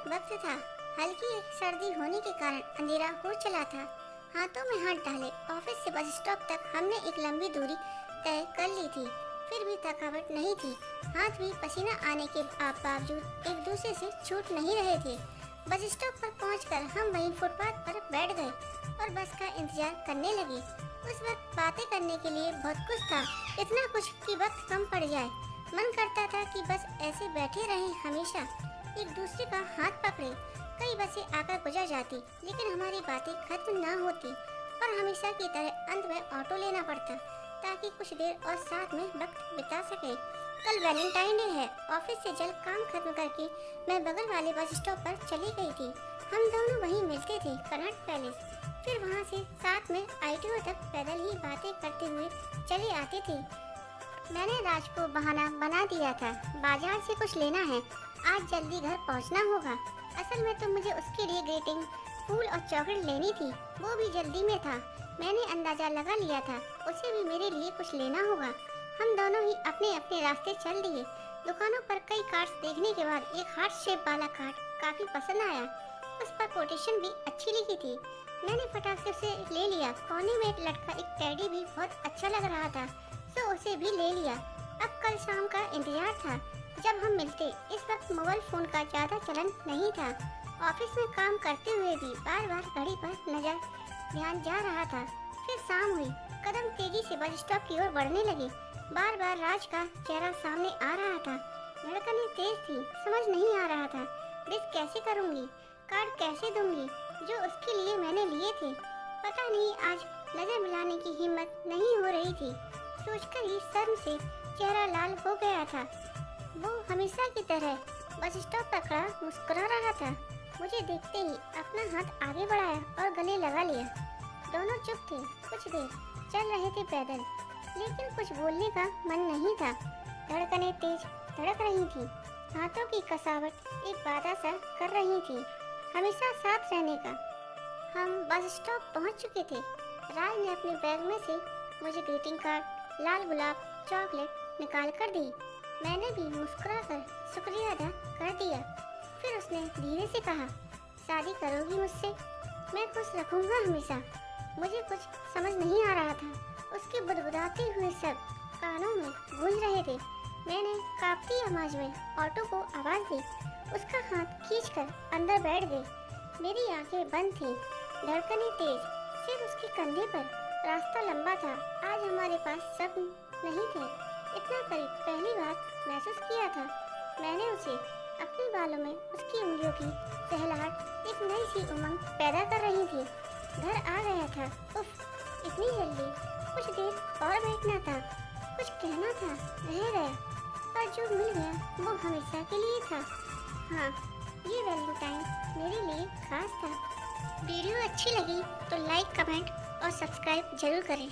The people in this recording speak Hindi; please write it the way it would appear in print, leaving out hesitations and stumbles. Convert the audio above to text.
वक्त था। हल्की सर्दी होने के कारण अंधेरा हो चला था। हाथों में हाथ डाले ऑफिस से बस स्टॉप तक हमने एक लंबी दूरी तय कर ली थी। फिर भी थकावट नहीं थी। हाथ भी पसीना आने के बावजूद एक दूसरे से छूट नहीं रहे थे। बस स्टॉप पर पहुंचकर हम वहीं फुटपाथ पर बैठ गए और बस का इंतजार करने लगे। उस वक्त बातें करने के लिए बहुत कुछ था, इतना कुछ कि वक्त कम पड़ जाए। मन करता था कि बस ऐसे बैठे रहें, हमेशा एक दूसरे का हाथ पकड़े। कई बसें आकर गुजर जाती, लेकिन हमारी बातें खत्म ना होती और हमेशा की तरह अंत में ऑटो लेना पड़ता ताकि कुछ देर और साथ में वक्त बिता सके। कल वैलेंटाइन डे है। ऑफिस से जल्द काम खत्म करके मैं बगल वाले बस स्टॉप पर चली गई थी। हम दोनों वहीं मिलते थे, कनॉट पैलेस। फिर वहाँ से साथ में ITO तक पैदल ही बातें करते हुए चले आते थे। मैंने राज को बहाना बना दिया था, बाजार से कुछ लेना है, आज जल्दी घर पहुंचना होगा। असल में तो मुझे उसके लिए ग्रीटिंग, फूल और चॉकलेट लेनी थी, वो भी जल्दी में था। मैंने अंदाजा लगा लिया था उसे भी मेरे लिए कुछ लेना होगा। हम दोनों ही अपने अपने रास्ते चल दिए। दुकानों पर कई कार्ड्स देखने के बाद एक हार्ट शेप वाला कार्ड काफी पसंद आया। उस पर कोटेशन भी अच्छी लिखी थी। मैंने फटाक से उसे ले लिया। कोने में लटका एक टेडी भी बहुत अच्छा लग रहा था, तो उसे भी ले लिया। अब कल शाम का इंतजार था जब हम मिलते। इस वक्त मोबाइल फोन का ज्यादा चलन नहीं था। ऑफिस में काम करते हुए भी बार बार घड़ी पर ध्यान जा रहा था। फिर शाम हुई, कदम तेजी से बस स्टॉप की ओर बढ़ने लगे। बार बार राज का चेहरा सामने आ रहा था। धड़कनें तेज थी, समझ नहीं आ रहा था विश कैसे करूंगी, कार्ड कैसे दूंगी जो उसके लिए मैंने लिए थे। पता नहीं आज नजर मिलाने की हिम्मत नहीं हो रही थी। सोचकर ही शर्म से चेहरा लाल हो गया था। वो हमेशा की तरह बस स्टॉप पर खड़ा मुस्कुरा रहा था। मुझे देखते ही अपना हाथ आगे बढ़ाया और गले लगा लिया। दोनों चुप थे। कुछ देर चल रहे थे पैदल, लेकिन कुछ बोलने का मन नहीं था। धड़कनें तेज धड़क रही थी, हाथों की कसावट एक वादा सा कर रही थी हमेशा साथ रहने का। हम बस स्टॉप पहुंच चुके थे। राज ने अपने बैग में से मुझे ग्रीटिंग कार्ड, लाल गुलाब, चॉकलेट निकाल कर दी। मैंने भी मुस्कुराकर शुक्रिया अदा कर दिया। फिर उसने धीरे से कहा, शादी करोगी मुझसे? मैं खुश रखूंगा हमेशा। मुझे कुछ समझ नहीं आ रहा था। उसके बुदबुदाते हुए शब्द कानों में गूंज रहे थे। मैंने कांपती आवाज में ऑटो को आवाज दी। उसका हाथ खींचकर अंदर बैठ गई। मेरी आंखें बंद थीं, धड़कनें तेज, सिर उसके कंधे पर। रास्ता लंबा था। आज हमारे पास सब नहीं थे। इतना करीब पहली बार महसूस किया था। मैंने उसे अपने बालों में उसकी उंगलियों की सहलाहट एक नई सी उमंग पैदा कर रही थी। घर आ गया था। उफ, इतनी जल्दी। कुछ देर और बैठना था, कुछ कहना था, रह गया। पर जो मिल गया वो हमेशा के लिए था। हाँ, ये वैलेंटाइन मेरे लिए खास था। वीडियो अच्छी लगी तो लाइक, कमेंट और सब्सक्राइब जरूर करें।